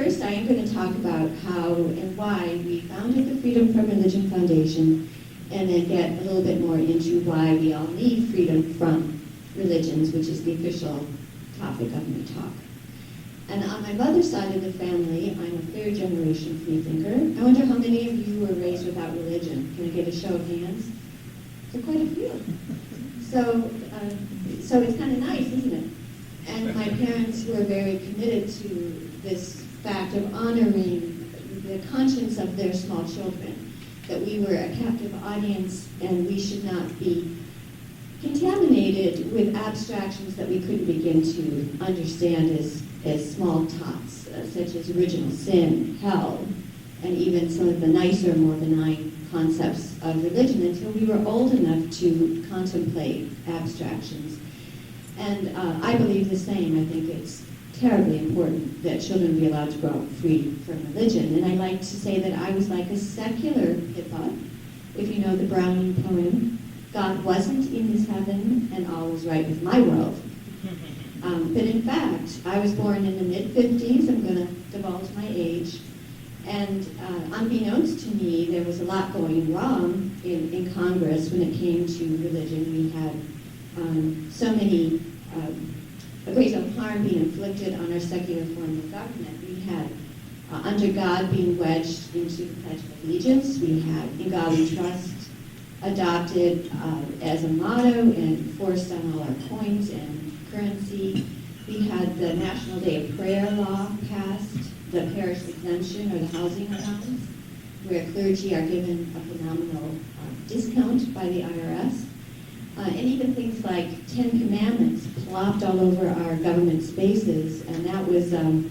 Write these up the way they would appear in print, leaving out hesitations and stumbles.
first I am going to talk about how and why we founded the Freedom from Religion Foundation, and then get a little bit more into why we all need freedom from religions, which is the official topic of my talk. And on my mother's side of the family, I'm a third-generation freethinker. I wonder how many of you were raised without religion. Can I get a show of hands? So quite a few. So it's kind of nice, isn't it? And my parents were very committed to this fact of honoring the conscience of their small children, that we were a captive audience and we should not be contaminated with abstractions that we couldn't begin to understand as small tots, such as original sin, hell, and even some of the nicer, more benign concepts of religion until we were old enough to contemplate abstractions. And I believe the same. I think it's terribly important that children be allowed to grow up free from religion. And I like to say that I was like a secular Pippa. If you know the Browning poem, God wasn't in his heaven and all was right with my world. But in fact, I was born in the mid-50s. I'm going to divulge my age. And unbeknownst to me, there was a lot going wrong in Congress when it came to religion. We had so many, a great deal of harm being inflicted on our secular form of government. We had under God being wedged into the Pledge of Allegiance. We had In God We Trust adopted as a motto and forced on all our coins and currency. We had the National Day of Prayer law passed, the parish exemption or the housing allowance, where clergy are given a phenomenal discount by the IRS. And even things like Ten Commandments plopped all over our government spaces, and that was a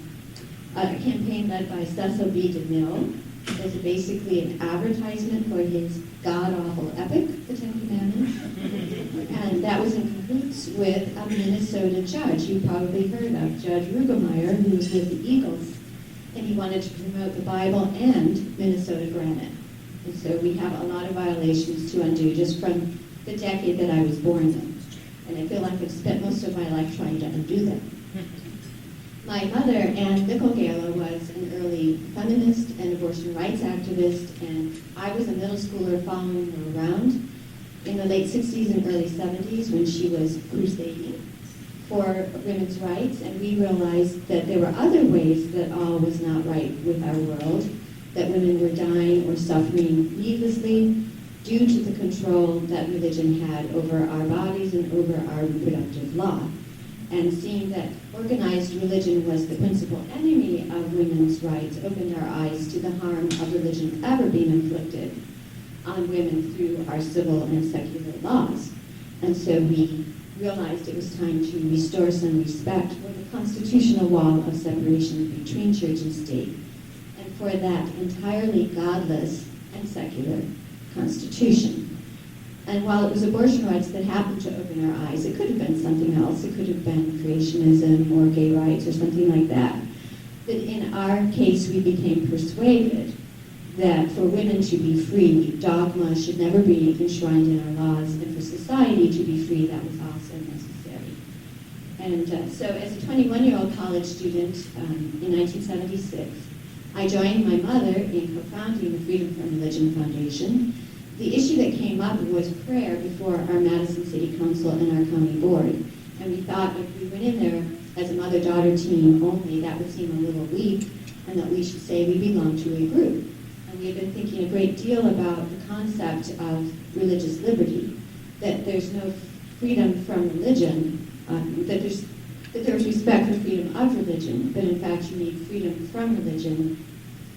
campaign led by Cecil B. DeMille. It was basically an advertisement for his god-awful epic, the Ten Commandments. And that was in cahoots with a Minnesota judge you probably heard of, Judge Rugemeyer, who was with the Eagles. And he wanted to promote the Bible and Minnesota granite. And so we have a lot of violations to undo just from the decade that I was born in. And I feel like I've spent most of my life trying to undo them. My mother, Ann Gaylor, was an early feminist and abortion rights activist, and I was a middle schooler following her around in the late 60s and early 70s when she was crusading for women's rights, and we realized that there were other ways that all was not right with our world, that women were dying or suffering needlessly due to the control that religion had over our bodies and over our reproductive law. And seeing that organized religion was the principal enemy of women's rights opened our eyes to the harm of religion ever being inflicted on women through our civil and secular laws. And so we realized it was time to restore some respect for the constitutional wall of separation between church and state, and for that entirely godless and secular constitution. And while it was abortion rights that happened to open our eyes, it could have been something else. It could have been creationism or gay rights or something like that. But in our case, we became persuaded that for women to be free, dogma should never be enshrined in our laws, and for society to be free, that was also necessary. And so as a 21-year-old college student in 1976, I joined my mother in co-founding the Freedom from Religion Foundation. The issue that came up was prayer before our Madison City Council and our county board. And we thought if we went in there as a mother-daughter team only, that would seem a little weak, and that we should say we belong to a group. And we had been thinking a great deal about the concept of religious liberty, that there's no freedom from religion, that there's respect for freedom of religion, but in fact you need freedom from religion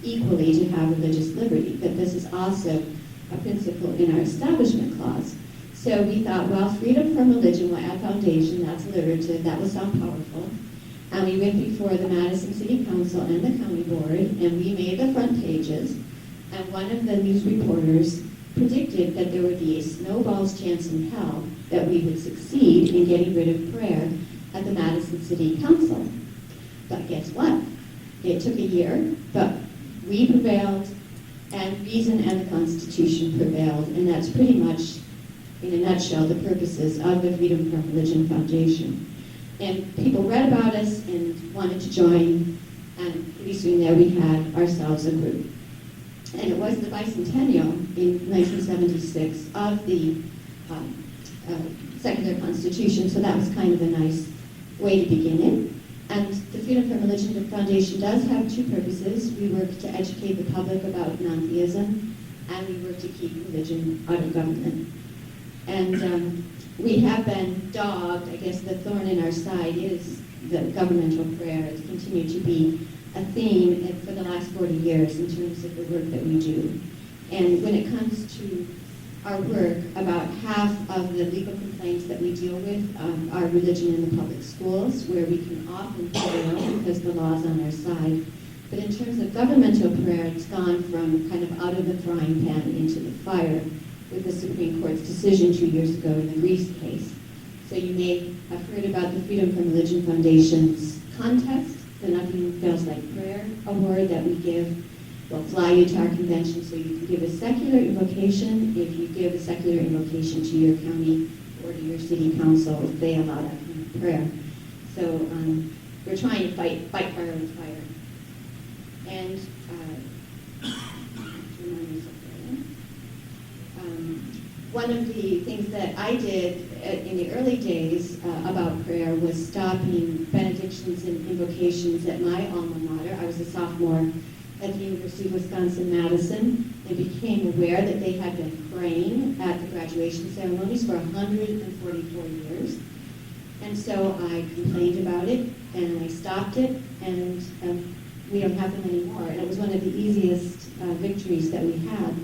equally to have religious liberty. But this is also a principle in our establishment clause. So we thought, well, freedom from religion will add foundation, that's alliterative, that will sound powerful. And we went before the Madison City Council and the county board, and we made the front pages, and one of the news reporters predicted that there would be a snowball's chance in hell that we would succeed in getting rid of prayer at the Madison City Council. But guess what? It took a year, but we prevailed, and reason and the Constitution prevailed, and that's pretty much, in a nutshell, the purposes of the Freedom from Religion Foundation. And people read about us and wanted to join And pretty soon there we had ourselves a group. And it was the bicentennial in 1976 of the secular constitution, so that was kind of a nice way to begin it. And the Freedom from Religion Foundation does have two purposes. We work to educate the public about non-theism, and we work to keep religion out of government. And we have been dogged. I guess the thorn in our side is the governmental prayer. It's continued to be a theme for the last 40 years in terms of the work that we do. And when it comes to our work, about half of the legal complaints that we deal with are religion in the public schools, where we can often fail because the law's on our side. But in terms of governmental prayer, it's gone from kind of out of the frying pan into the fire with the Supreme Court's decision 2 years ago in the Greece case. So you may have heard about the Freedom from Religion Foundation's contest, the Nothing Fails Like Prayer award that we give. We'll fly you to our convention so you can give a secular invocation. If you give a secular invocation to your county or to your city council, they allow that kind of prayer. So we're trying to fight fire with fire. And one of the things that I did in the early days about prayer was stopping benedictions and invocations at my alma mater. I was a sophomore at the University of Wisconsin-Madison, and became aware that they had been praying at the graduation ceremonies for 144 years. And so I complained about it, and I stopped it, and we don't have them anymore. And it was one of the easiest victories that we had.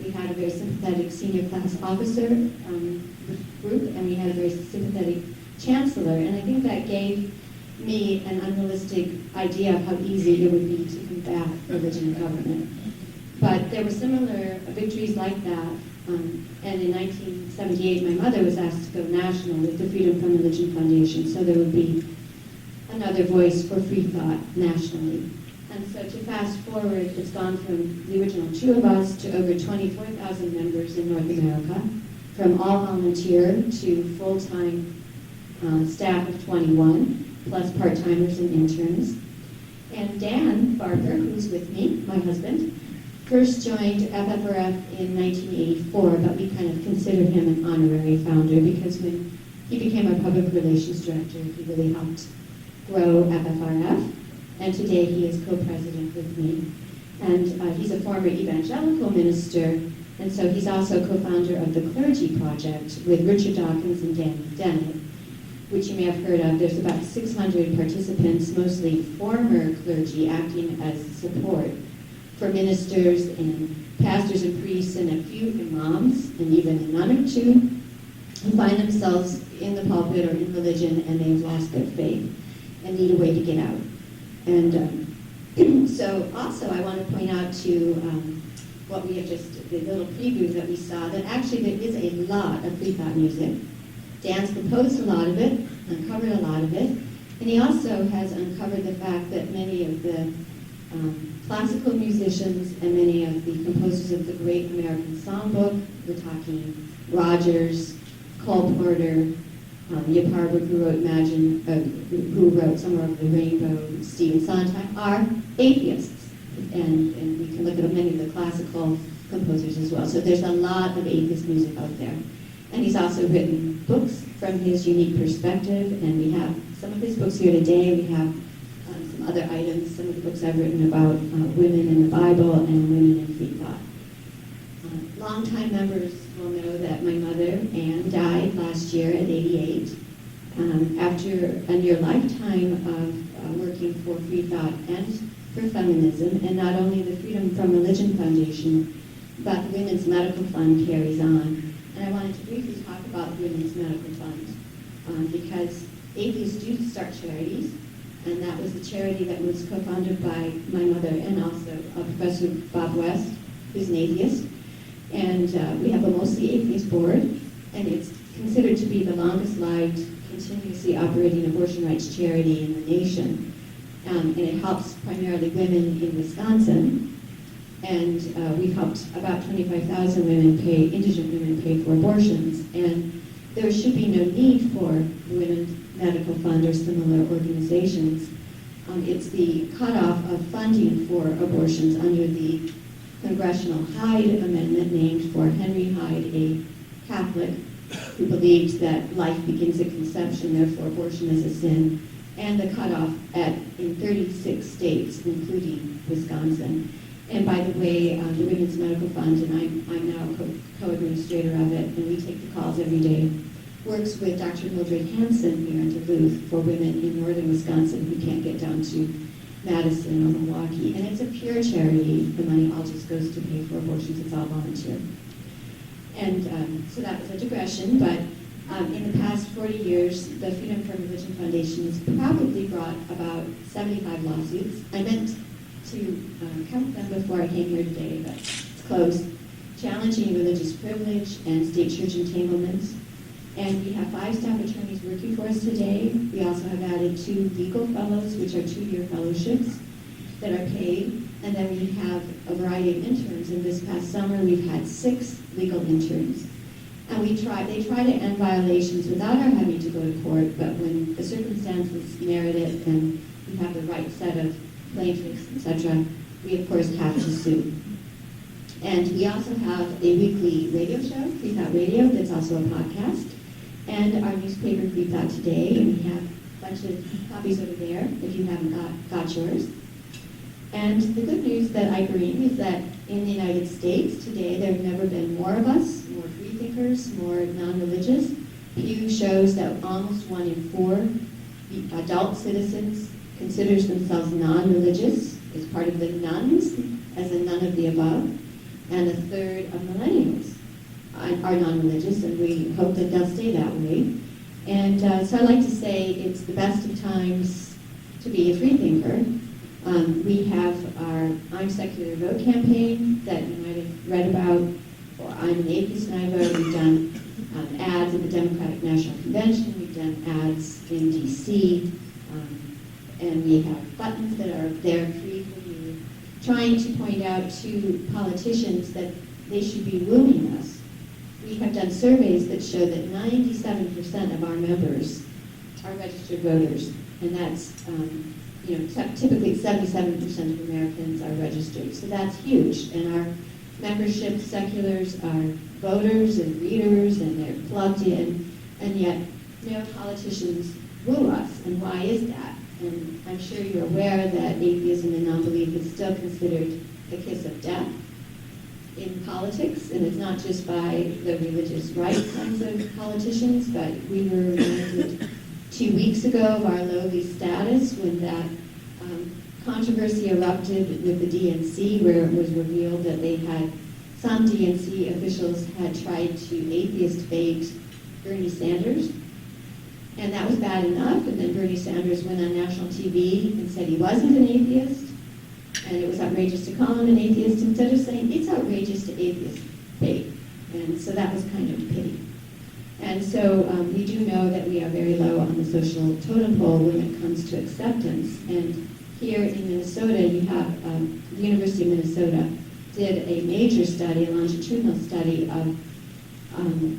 We had a very sympathetic senior class officer group, and we had a very sympathetic chancellor, and I think that gave me an unrealistic idea of how easy it would be to combat religion and government. But there were similar victories like that, and in 1978 my mother was asked to go national with the Freedom from Religion Foundation, so there would be another voice for free thought nationally. And so to fast forward, it's gone from the original 2 of us to over 24,000 members in North America, from all volunteer to full-time staff of 21, plus part-timers and interns. And Dan Barker, who's with me, my husband, first joined FFRF in 1984, but we kind of consider him an honorary founder because when he became our public relations director, he really helped grow FFRF. And today he is co-president with me. And he's a former evangelical minister, and so he's also co-founder of the Clergy Project with Richard Dawkins and Dan Dennett, which you may have heard of. There's about 600 participants, mostly former clergy, acting as support for ministers and pastors and priests and a few imams, and even a nun or two, who find themselves in the pulpit or in religion and they've lost their faith and need a way to get out. And so also I want to point out to what we have just, the little preview that we saw, that actually there is a lot of free thought music. Dan's composed a lot of it, uncovered a lot of it, and he also has uncovered the fact that many of the classical musicians and many of the composers of the great American songbook, we're talking Rogers, Cole Porter, Yip Harburg, who wrote Somewhere Over the Rainbow, Stephen Sondheim, are atheists. And we can look at many of the classical composers as well. So there's a lot of atheist music out there. And he's also written books from his unique perspective, and we have some of his books here today. We have some other items, some of the books I've written about women in the Bible and women in free thought. Longtime members will know that my mother, Anne, died last year at 88 after a near lifetime of working for free thought and for feminism, and not only the Freedom from Religion Foundation, but the Women's Medical Fund carries on. And I wanted to briefly talk about the Women's Medical Fund because atheists do start charities, and that was the charity that was co-founded by my mother and also Professor Bob West, who's an atheist. And we have a mostly atheist board, and it's considered to be the longest-lived, continuously operating abortion rights charity in the nation. And it helps primarily women in Wisconsin. And we've helped about 25,000 women indigent women pay for abortions. And there should be no need for the Women's Medical Fund or similar organizations It's the cutoff of funding for abortions under the Congressional Hyde Amendment, named for Henry Hyde, a Catholic who believed that life begins at conception, therefore abortion is a sin, and the cutoff in 36 states, including Wisconsin. And by the way, the Women's Medical Fund, and I'm now co-administrator of it, and we take the calls every day, works with Dr. Mildred Hansen here in Duluth for women in northern Wisconsin who can't get down to Madison or Milwaukee. And it's a pure charity. The money all just goes to pay for abortions. It's all volunteer. And so that was a digression, but in the past 40 years, the Freedom from Religion Foundation has probably brought about 75 lawsuits. I meant to count them before I came here today, but it's close. Challenging religious privilege and state church entanglements. And we have 5 staff attorneys working for us today. We also have added 2 legal fellows, which are 2-year fellowships that are paid. And then we have a variety of interns. And this past summer, we've had 6 legal interns. And they try to end violations without our having to go to court, but when the circumstances merit it and we have the right set of plaintiffs, etc., we of course have to sue. And we also have a weekly radio show, Free Thought Radio, that's also a podcast, and our newspaper, Free Thought Today, and we have a bunch of copies over there if you haven't got yours. And the good news that I bring is that in the United States today, there have never been more of us, more freethinkers, more non-religious. Pew shows that almost 1 in 4 adult citizens considers themselves non-religious, is part of the nones, as in none of the above, and 1/3 of millennials are non-religious, and we hope that they'll stay that way. And so I like to say it's the best of times to be a freethinker. We have our I'm Secular Vote campaign that you might have read about, or I'm an Atheist and I Vote. We've done ads at the Democratic National Convention. We've done ads in D.C., and we have buttons that are there free for you, trying to point out to politicians that they should be wooing us. We have done surveys that show that 97% of our members are registered voters, and that's typically 77% of Americans are registered, so that's huge. And our membership seculars are voters and readers, and they're plugged in, and yet no politicians woo us. And why is that? And I'm sure you're aware that atheism and non-belief is still considered the kiss of death in politics, and it's not just by the religious right kinds of politicians, but we were reminded 2 weeks ago of our lowly status when that controversy erupted with the DNC, where it was revealed that some DNC officials had tried to atheist bait Bernie Sanders. And that was bad enough, and then Bernie Sanders went on national TV and said he wasn't an atheist, and it was outrageous to call him an atheist, instead of saying it's outrageous to atheist bait. And so that was kind of a pity. And so we do know that we are very low on the social totem pole when it comes to acceptance. And here in Minnesota, you have the University of Minnesota did a major study, a longitudinal study of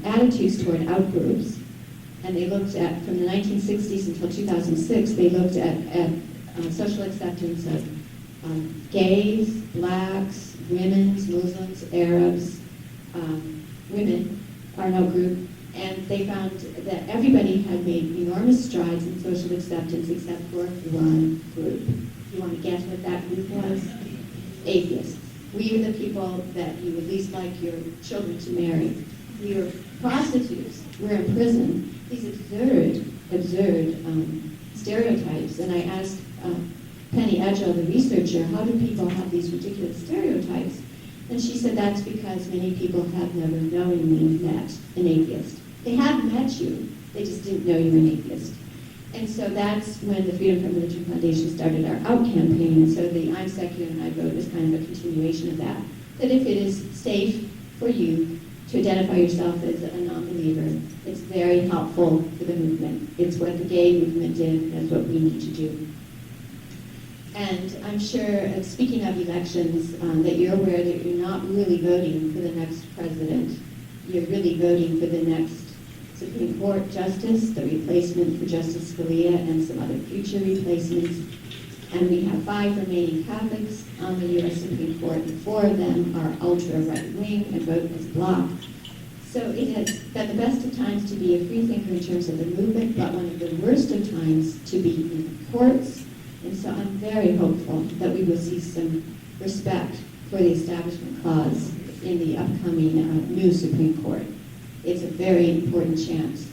attitudes toward outgroups. And they looked at, from the 1960s until 2006, they looked at social acceptance of gays, blacks, women, Muslims, Arabs, women are no group, and they found that everybody had made enormous strides in social acceptance except for one group. You want to guess what that group was? Atheists. We were the people that you would least like your children to marry. We were prostitutes. We're in prison. These absurd stereotypes. And I asked Penny Edgell, the researcher, how do people have these ridiculous stereotypes? And she said that's because many people have never knowingly met an atheist. They have met you, they just didn't know you were an atheist. And so that's when the Freedom from Religion Foundation started our OUT campaign. And so the I'm Secular and I Vote is kind of a continuation of that. That if it is safe for you to identify yourself as a non-believer, it's very helpful for the movement. It's what the gay movement did, and that's what we need to do. And I'm sure, speaking of elections, that you're aware that you're not really voting for the next president. You're really voting for the next Supreme Court justice, the replacement for Justice Scalia, and some other future replacements. And we have 5 remaining Catholics on the U.S. Supreme Court, and 4 of them are ultra-right-wing and vote as bloc. So it has been the best of times to be a freethinker in terms of the movement, but one of the worst of times to be in the courts. And so I'm very hopeful that we will see some respect for the Establishment Clause in the upcoming new Supreme Court. It's a very important chance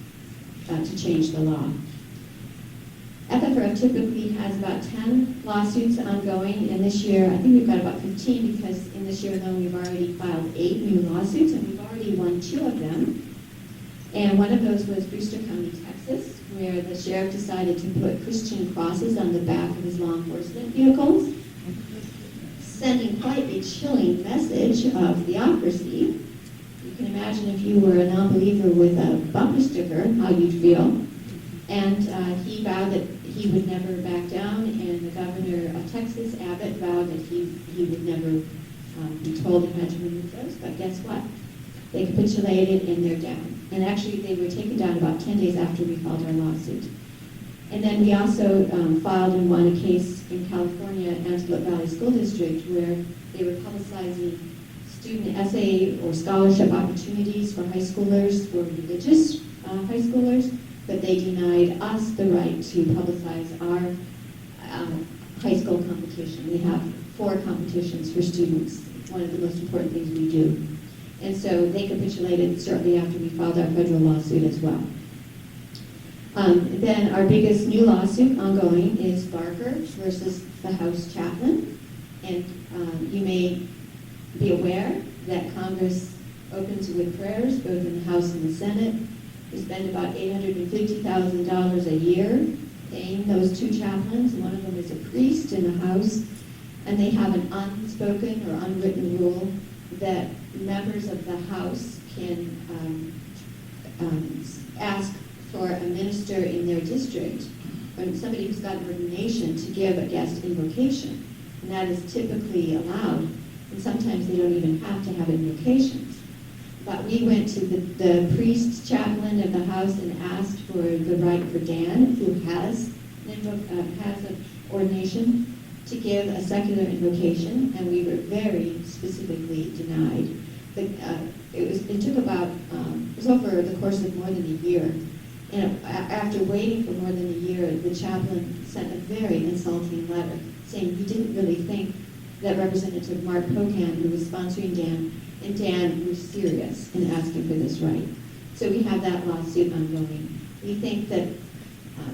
to change the law. FFRF typically has about 10 lawsuits ongoing, and this year, I think we've got about 15, because in this year alone, we've already filed 8 new lawsuits, and we've already won 2 of them. And one of those was Brewster County, Texas, where the sheriff decided to put Christian crosses on the back of his law enforcement vehicles, sending quite a chilling message of theocracy. You can imagine if you were a non-believer with a bumper sticker, how you'd feel. And he vowed that he would never back down, and the governor of Texas, Abbott, vowed that he would never be told he had to remove those. But guess what? They capitulated, and they're down. And actually, they were taken down about 10 days after we filed our lawsuit. And then we also filed and won a case in California, Antelope Valley School District, where they were publicizing student essay or scholarship opportunities for high schoolers, for religious high schoolers, but they denied us the right to publicize our high school competition. We have 4 competitions for students. It's one of the most important things we do. And so they capitulated shortly after we filed our federal lawsuit as well. Then our biggest new lawsuit ongoing is Barker versus the House Chaplain. And you may be aware that Congress opens with prayers, both in the House and the Senate. We spend about $850,000 a year paying those 2 chaplains. One of them is a priest in the House, and they have an unspoken or unwritten rule that members of the House can ask for a minister in their district, or somebody who's got an ordination, to give a guest invocation. And that is typically allowed, and sometimes they don't even have to have invocations. But we went to the priest chaplain of the House and asked for the right for Dan, who has an ordination, to give a secular invocation, and we were very specifically denied. It took about, it was over the course of more than a year. And after waiting for more than a year, the chaplain sent a very insulting letter saying he didn't really think that Representative Mark Pocan, who was sponsoring Dan, and Dan were serious in asking for this right. So we have that lawsuit ongoing. We think that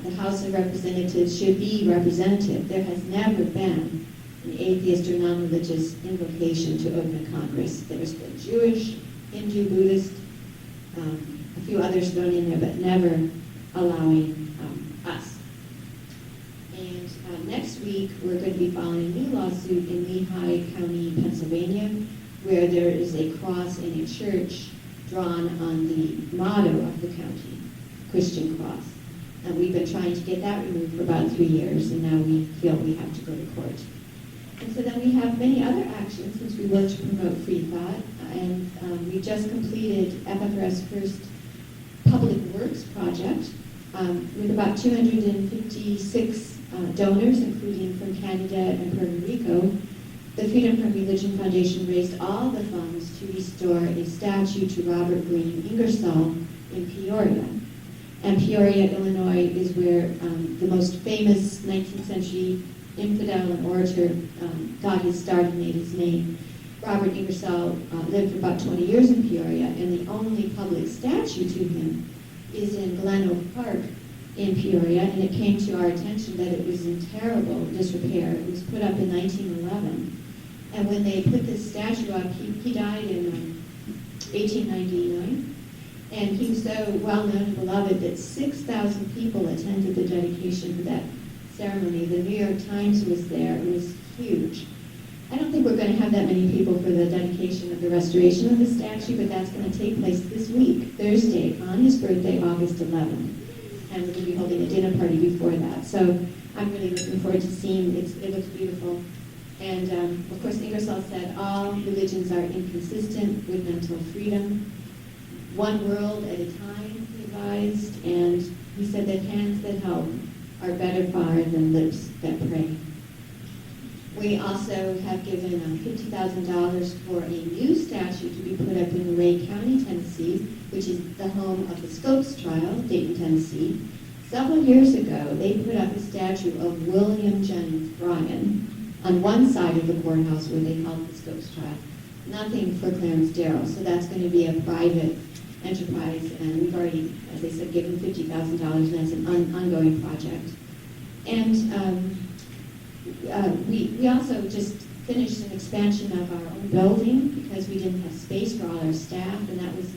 the House of Representatives should be representative. There has never been an atheist or non-religious invocation to open Congress. There's been Jewish, Hindu, Buddhist, a few others thrown in there, but never allowing us. And next week, we're going to be filing a new lawsuit in Lehigh County, Pennsylvania, where there is a cross in a church drawn on the motto of the county, Christian cross. And we've been trying to get that removed for about 3 years, and now we feel we have to go to court. And so then we have many other actions since we work to promote free thought, and we just completed FFRF's first public works project with about 256 donors, including from Canada and Puerto Rico. The Freedom from Religion Foundation raised all the funds to restore a statue to Robert Green Ingersoll in Peoria. And Peoria, Illinois, is where the most famous 19th century infidel and orator got his start and made his name. Robert Ingersoll lived for about 20 years in Peoria, and the only public statue to him is in Glen Oak Park in Peoria, and it came to our attention that it was in terrible disrepair. It was put up in 1911, and when they put this statue up, he died in 1899, and he was so well-known and beloved that 6,000 people attended the dedication for that ceremony. The New York Times was there. It was huge. I don't think we're going to have that many people for the dedication of the restoration of the statue, but that's going to take place this week, Thursday, on his birthday, August 11th. And we're going to be holding a dinner party before that. So I'm really looking forward to seeing it. It looks beautiful. And of course, Ingersoll said all religions are inconsistent with mental freedom. One world at a time, he advised, and he said that hands that help are better far than lips that pray. We also have given $50,000 for a new statue to be put up in Ray County, Tennessee, which is the home of the Scopes trial, Dayton, Tennessee. Several years ago, they put up a statue of William Jennings Bryan on one side of the courthouse where they held the Scopes trial. Nothing for Clarence Darrow, so that's going to be a private enterprise, and we've already, as I said, given $50,000, and that's an ongoing project. And we also just finished an expansion of our own building because we didn't have space for all our staff, and that was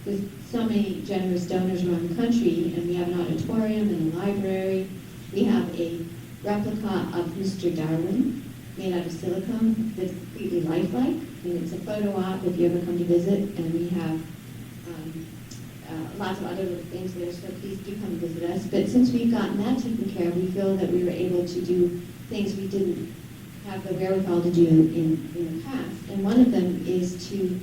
with so many generous donors around the country. And we have an auditorium and a library. We have a replica of Mr. Darwin made out of silicone that's completely lifelike. And it's a photo op if you ever come to visit, and we have lots of other little things there, so please do come and visit us. But since we've gotten that taken care of, we feel that we were able to do things we didn't have the wherewithal to do in the past. And one of them is to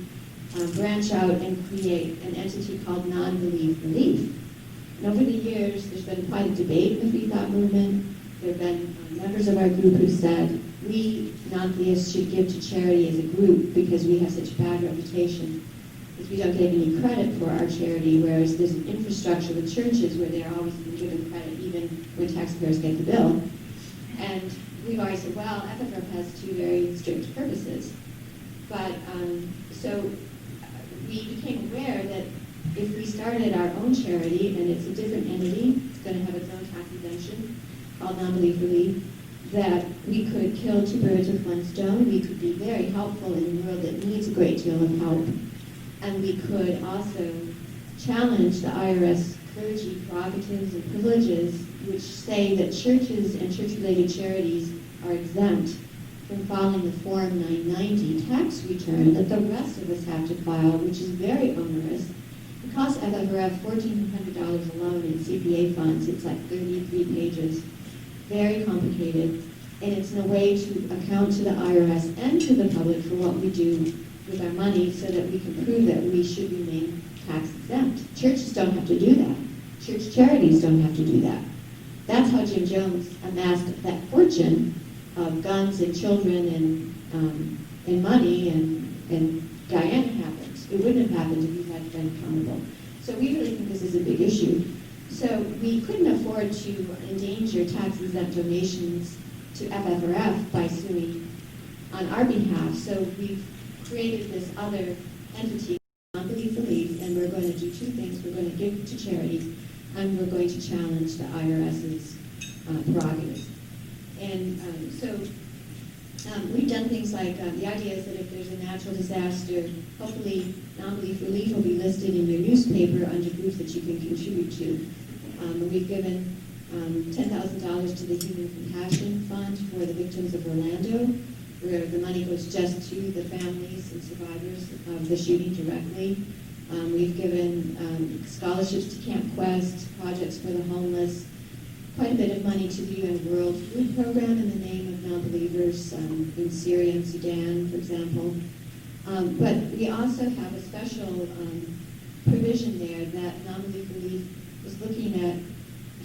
branch out and create an entity called Non-Belief Relief. And over the years, there's been quite a debate in the Free Thought movement. There have been members of our group who said, we non-theists should give to charity as a group because we have such a bad reputation, because we don't get any credit for our charity, whereas there's an infrastructure with churches where they're always been given credit even when taxpayers get the bill. And we've always said, well, FFRF has two very strict purposes. But so we became aware that if we started our own charity, and it's a different entity, it's going to have its own tax exemption called Non-Belief Relief, that we could kill two birds with one stone. We could be very helpful in a world that needs a great deal of help. And we could also challenge the IRS clergy prerogatives and privileges which say that churches and church-related charities are exempt from filing the Form 990 tax return that the rest of us have to file, which is very onerous. It costs FFRF $1,400 alone in CPA funds. It's like 33 pages. Very complicated, and it's a way to account to the IRS and to the public for what we do with our money so that we can prove that we should remain tax exempt. Churches don't have to do that. Church charities don't have to do that. That's how Jim Jones amassed that fortune of guns and children and money, and Diana happened. It wouldn't have happened if we had been accountable. So we really think this is a big issue. So we couldn't afford to endanger tax-exempt donations to FFRF by suing on our behalf. So we've created this other entity, Non-Belief Relief, and we're going to do two things. We're going to give to charities, and we're going to challenge the IRS's prerogatives. And we've done things like, the idea is that if there's a natural disaster, hopefully Non-Belief Relief will be listed in your newspaper under groups that you can contribute to. We've given $10,000 to the Human Compassion Fund for the victims of Orlando, where the money goes just to the families and survivors of the shooting directly. We've given scholarships to Camp Quest, projects for the homeless, quite a bit of money to the UN World Food Program in the name of non-believers in Syria and Sudan, for example. But we also have a special provision there that Non-Belief Relief is looking at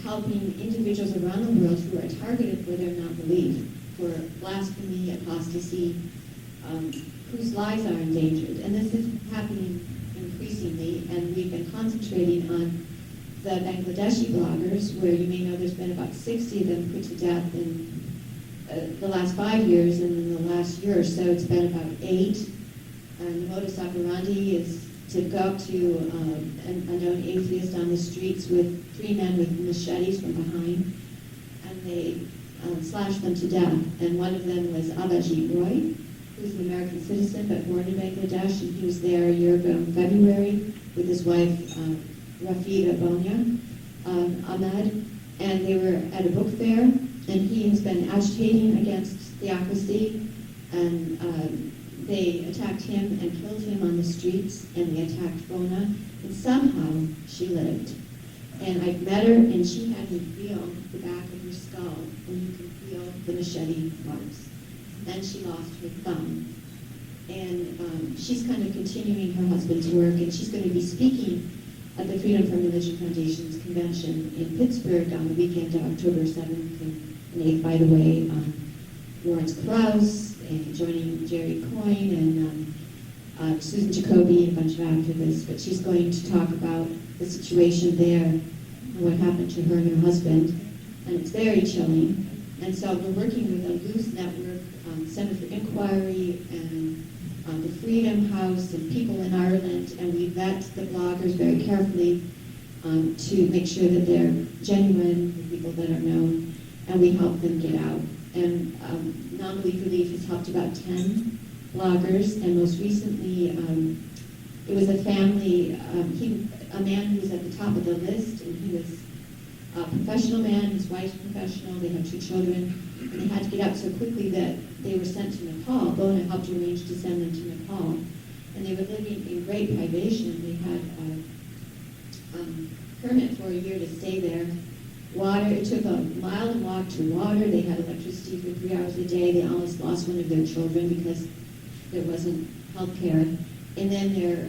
helping individuals around the world who are targeted for their non-belief, for blasphemy, apostasy, whose lives are endangered. And this is happening increasingly, and we've been concentrating on the Bangladeshi bloggers, where you may know there's been about 60 of them put to death in the last 5 years, and in the last year or so it's been about 8. And the modus operandi is to go up to a known atheist on the streets with 3 men with machetes from behind, and they slashed them to death. And one of them was Abhijit Roy, who's an American citizen but born in Bangladesh, and he was there a year ago in February with his wife, Rafida Bonia Ahmed, and they were at a book fair, and he has been agitating against theocracy, and they attacked him and killed him on the streets, and they attacked Bona, and somehow she lived. And I met her, and she had me feel the back of her skull, and you can feel the machete marks. Then she lost her thumb. And she's kind of continuing her husband's work, and she's going to be speaking at the Freedom from Religion Foundation's convention in Pittsburgh on the weekend of October 7th and 8th, by the way. Lawrence Krauss, and joining Jerry Coyne and Susan Jacoby and a bunch of activists. But she's going to talk about the situation there and what happened to her and her husband. And it's very chilling. And so we're working with a loose network, Center for Inquiry and the Freedom House and people in Ireland, and we vet the bloggers very carefully to make sure that they're genuine, the people that are known, and we help them get out. And Non-Belief Relief has helped about 10 bloggers, and most recently it was a family, a man who was at the top of the list, and he was a professional man, his wife's professional, they have 2 children, and they had to get out so quickly that they were sent to Nepal. Bona helped arrange to send them to Nepal, and they were living in great privation. They had a permit for a year to stay there. Water, it took a mile to walk to water. They had electricity for 3 hours a day. They almost lost one of their children because there wasn't health care. And then their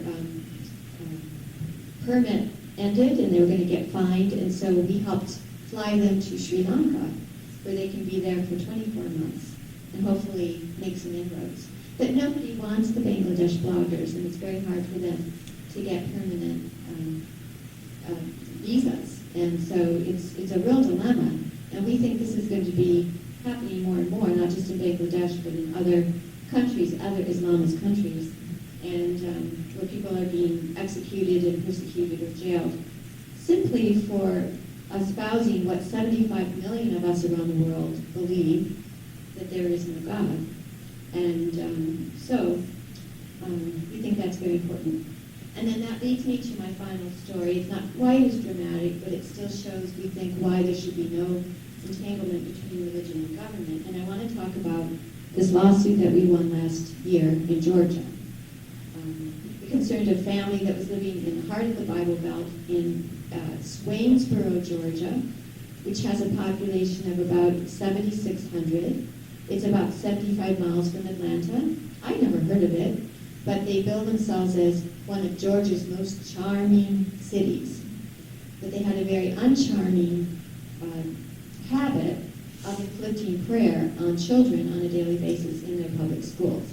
permit ended and they were going to get fined, and so we helped fly them to Sri Lanka, where they can be there for 24 months and hopefully make some inroads. But nobody wants the Bangladesh bloggers, and it's very hard for them to get permanent visas. And so it's a real dilemma, and we think this is going to be happening more and more, not just in Bangladesh, but in other countries, other Islamist countries, and where people are being executed and persecuted or jailed simply for espousing what 75 million of us around the world believe, that there is no God. And so we think that's very important. And then that leads me to my final story. It's not quite as dramatic, but it still shows, we think, why there should be no entanglement between religion and government. And I want to talk about this lawsuit that we won last year in Georgia. It concerned a family that was living in the heart of the Bible Belt in Swainsboro, Georgia, which has a population of about 7,600. It's about 75 miles from Atlanta. I never heard of it, but they bill themselves as one of Georgia's most charming cities. But they had a very uncharming habit of inflicting prayer on children on a daily basis in their public schools.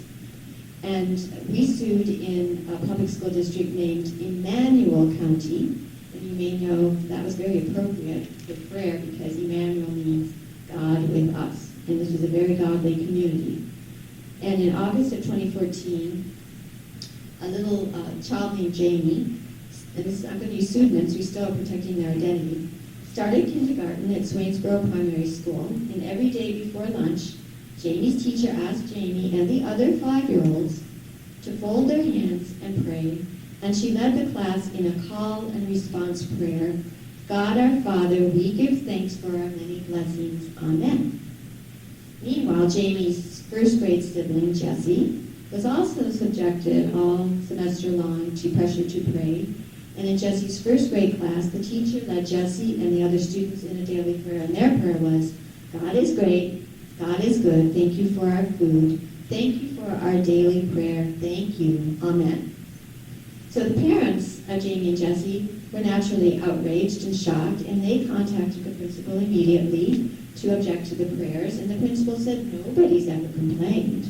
And we sued in a public school district named Emmanuel County, and you may know that was very appropriate for prayer because Emmanuel means God with us. And this was a very godly community. And in August of 2014, a little child named Jamie, and this, I'm going to use pseudonyms, we still are protecting their identity, started kindergarten at Swainsboro Primary School, and every day before lunch, Jamie's teacher asked Jamie and the other 5-year-olds to fold their hands and pray, and she led the class in a call and response prayer, God our Father, we give thanks for our many blessings, Amen. Meanwhile, Jamie's first grade sibling, Jessie, was also subjected all semester long to pressure to pray. And in Jessie's first grade class, the teacher led Jessie and the other students in a daily prayer, and their prayer was, God is great, God is good, thank you for our food, thank you for our daily prayer, thank you, Amen. So the parents of Jamie and Jessie were naturally outraged and shocked, and they contacted the principal immediately to object to the prayers, and the principal said nobody's ever complained.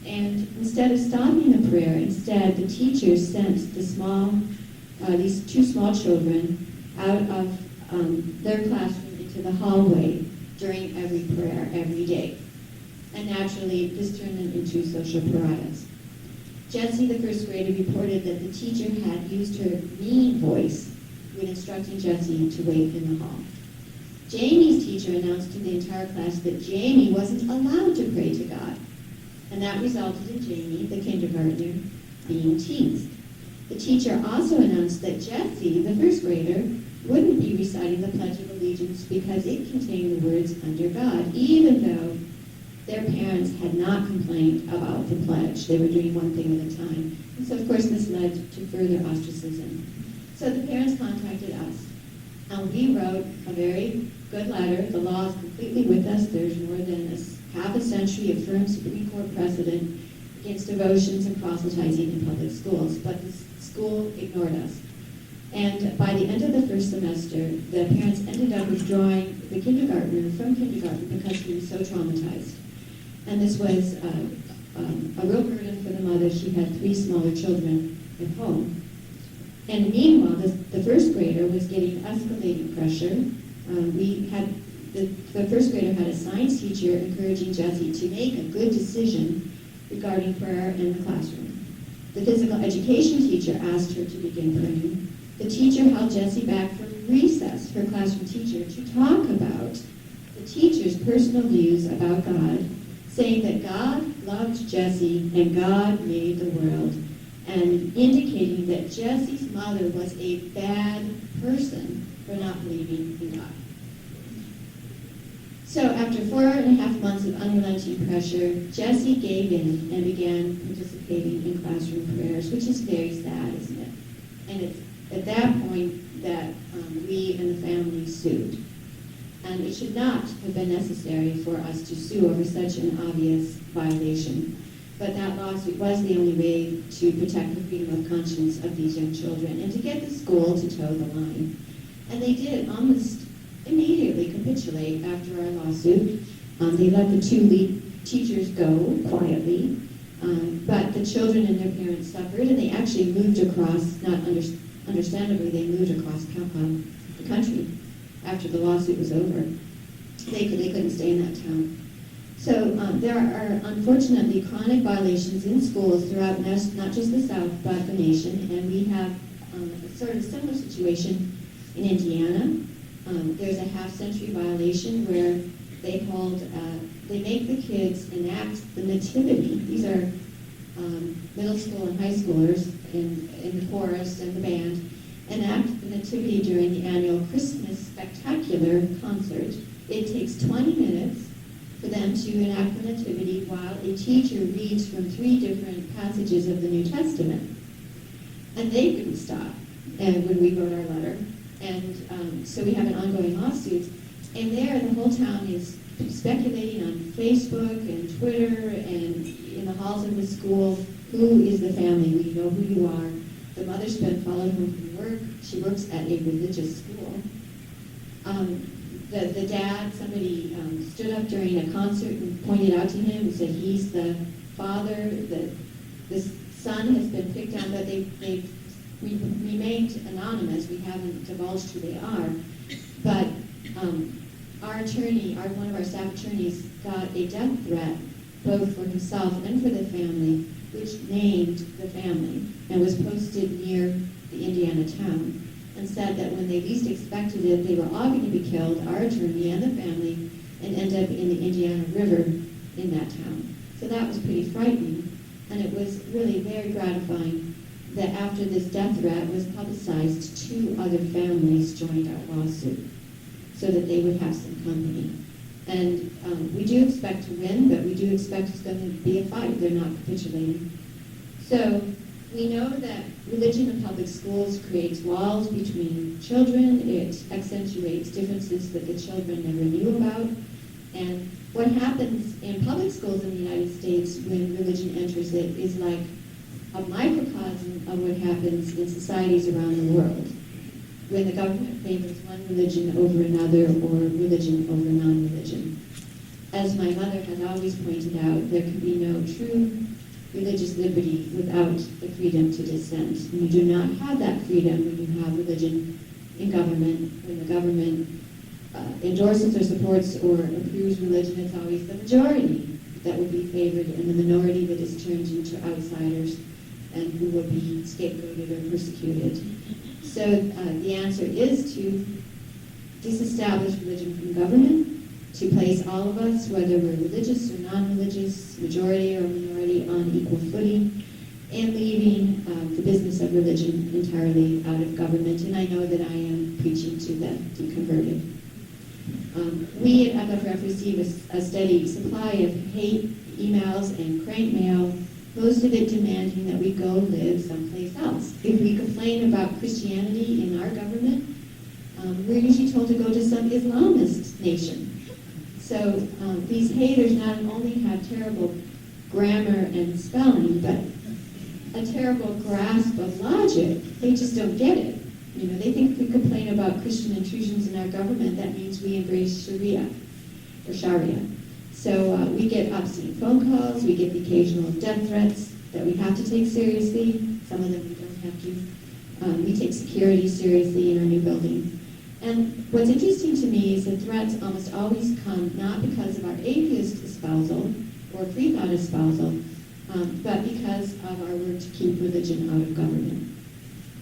And instead of stopping the prayer, instead the teachers sent these 2 small children out of their classroom into the hallway during every prayer, every day. And naturally, this turned them into social pariahs. Jessie, the first grader, reported that the teacher had used her mean voice when instructing Jessie to wait in the hall. Jamie's teacher announced to the entire class that Jamie wasn't allowed to pray to God. And that resulted in Jamie, the kindergartner, being teased. The teacher also announced that Jessie, the first grader, wouldn't be reciting the Pledge of Allegiance because it contained the words under God, even though their parents had not complained about the pledge. They were doing one thing at a time. And so, of course, this led to further ostracism. So the parents contacted us, and we wrote a very good letter. The law is completely with us. There's more than half a century of firm Supreme Court precedent against devotions and proselytizing in public schools, but the school ignored us. And by the end of the first semester, the parents ended up withdrawing the kindergartner from kindergarten because he was so traumatized. And this was a real burden for the mother. She had 3 smaller children at home. And meanwhile, the first grader was getting escalating pressure. The first grader had a science teacher encouraging Jessie to make a good decision regarding prayer in the classroom. The physical education teacher asked her to begin praying. The teacher held Jessie back from recess, her classroom teacher, to talk about the teacher's personal views about God, saying that God loved Jessie and God made the world, and indicating that Jessie's mother was a bad person for not believing in God. So after 4.5 months of unrelenting pressure, Jessie gave in and began participating in classroom prayers, which is very sad, isn't it? And it's at that point that we and the family sued. And it should not have been necessary for us to sue over such an obvious violation. But that lawsuit was the only way to protect the freedom of conscience of these young children and to get the school to toe the line. And they did almost immediately capitulate after our lawsuit. They let the 2 lead teachers go quietly, but the children and their parents suffered, and they actually moved across, understandably, they moved across the country after the lawsuit was over. They couldn't stay in that town. So there are unfortunately chronic violations in schools throughout not just the South, but the nation, and we have a sort of similar situation in Indiana. There's a half-century violation where they make the kids enact the nativity. These are middle school and high schoolers in the chorus and the band, enact the nativity during the annual Christmas Spectacular concert. It takes 20 minutes for them to enact the nativity while a teacher reads from 3 different passages of the New Testament. And they couldn't stop when we wrote our letter. And so we have an ongoing lawsuit. And there, the whole town is speculating on Facebook and Twitter and in the halls of the school, who is the family? We know who you are. The mother's been followed home from work. She works at a religious school. The dad, somebody stood up during a concert and pointed out to him and said he's the father. The son has been picked on, but they've remained anonymous. We haven't divulged who they are. But our attorney, one of our staff attorneys, got a death threat both for himself and for the family, which named the family and was posted near the Indiana town, and said that when they least expected it, they were all going to be killed, our attorney and the family, and end up in the Indiana River in that town. So that was pretty frightening, and it was really very gratifying that after this death threat was publicized, 2 other families joined our lawsuit so that they would have some company. And we do expect to win, but we do expect it's going to be a fight. They're not capitulating. So we know that religion in public schools creates walls between children. It accentuates differences that the children never knew about. And what happens in public schools in the United States when religion enters it is like a microcosm of what happens in societies around the world when the government favors one religion over another or religion over non-religion. As my mother has always pointed out, there can be no true religious liberty without the freedom to dissent. And you do not have that freedom when you have religion in government. When the government endorses or supports or approves religion, it's always the majority that will be favored and the minority that is turned into outsiders and who will be scapegoated or persecuted. So the answer is to disestablish religion from government, to place all of us, whether we're religious or non-religious, majority or minority, on equal footing, and leaving the business of religion entirely out of government. And I know that I am preaching to the deconverted. We at FFRF receive a steady supply of hate emails and crank mail, most of it demanding that we go live someplace else. If we complain about Christianity in our government, we're usually told to go to some Islamist nation. So these haters not only have terrible grammar and spelling, but a terrible grasp of logic. They just don't get it. You know, they think if we complain about Christian intrusions in our government, that means we embrace Sharia or Sharia. So we get obscene phone calls, we get the occasional death threats that we have to take seriously. Some of them we don't have to. We take security seriously in our new building. And what's interesting to me is that threats almost always come not because of our atheist espousal or free thought espousal, but because of our work to keep religion out of government.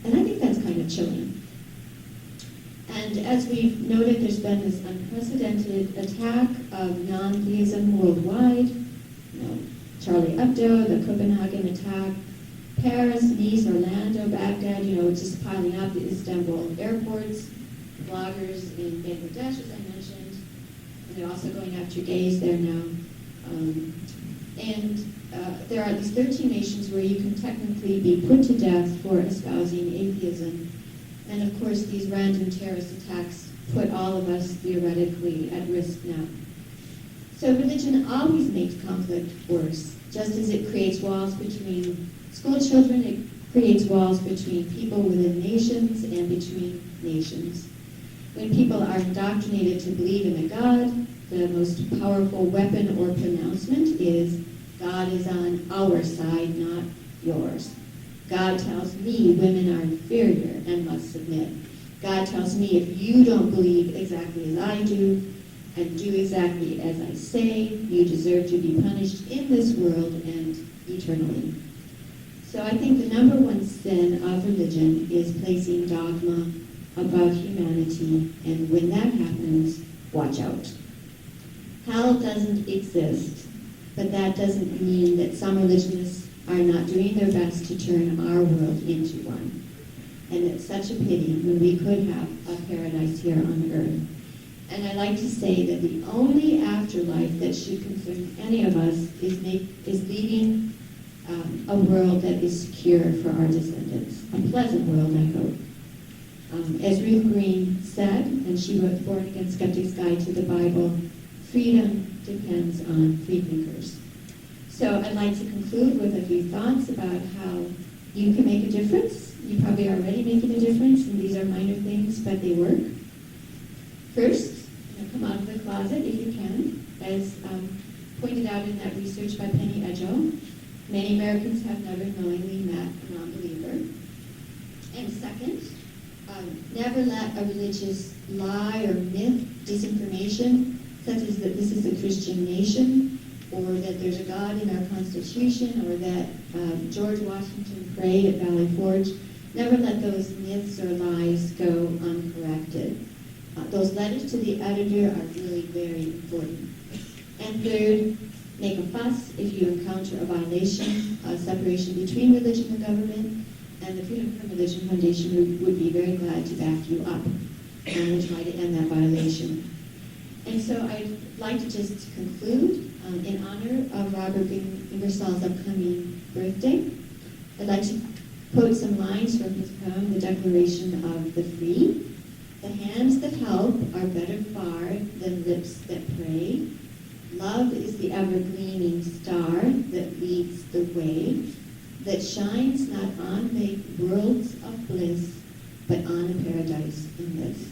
And I think that's kind of chilling. And as we've noted, there's been this unprecedented attack of non-theism worldwide. Charlie Hebdo, the Copenhagen attack, Paris, Nice, Orlando, Baghdad, just piling up, the Istanbul airports, bloggers in Bangladesh, as I mentioned, and they're also going after gays there now. There are these 13 nations where you can technically be put to death for espousing atheism. And of course, these random terrorist attacks put all of us theoretically at risk now. So religion always makes conflict worse. Just as it creates walls between school children, it creates walls between people within nations and between nations. When people are indoctrinated to believe in a God, the most powerful weapon or pronouncement is, God is on our side, not yours. God tells me women are inferior and must submit. God tells me if you don't believe exactly as I do and do exactly as I say, you deserve to be punished in this world and eternally. So I think the number one sin of religion is placing dogma above humanity, and when that happens, watch out. Hell doesn't exist, but that doesn't mean that some religionists are not doing their best to turn our world into one. And it's such a pity when we could have a paradise here on earth. And I like to say that the only afterlife that should concern any of us is leaving a world that is secure for our descendants. A pleasant world, I hope. As Ruth Green said, and she wrote the Born Again Skeptic's Guide to the Bible, freedom depends on freethinkers. So I'd like to conclude with a few thoughts about how you can make a difference. You probably are already making a difference, and these are minor things, but they work. First, come out of the closet if you can. As pointed out in that research by Penny Edgell, many Americans have never knowingly met a non-believer. And second, never let a religious lie or myth, disinformation, such as that this is a Christian nation, or that there's a God in our Constitution, or that George Washington prayed at Valley Forge, never let those myths or lies go uncorrected. Those letters to the editor are really very important. And third, make a fuss if you encounter a violation, a separation between religion and government, and the Freedom from Religion Foundation would be very glad to back you up and try to end that violation. And so I'd like to just conclude in honor of Robert Ingersoll's upcoming birthday. I'd like to quote some lines from his poem, The Declaration of the Free. The hands that help are better far than lips that pray. Love is the ever-gleaming star that leads the way, that shines not on made worlds of bliss, but on a paradise in this.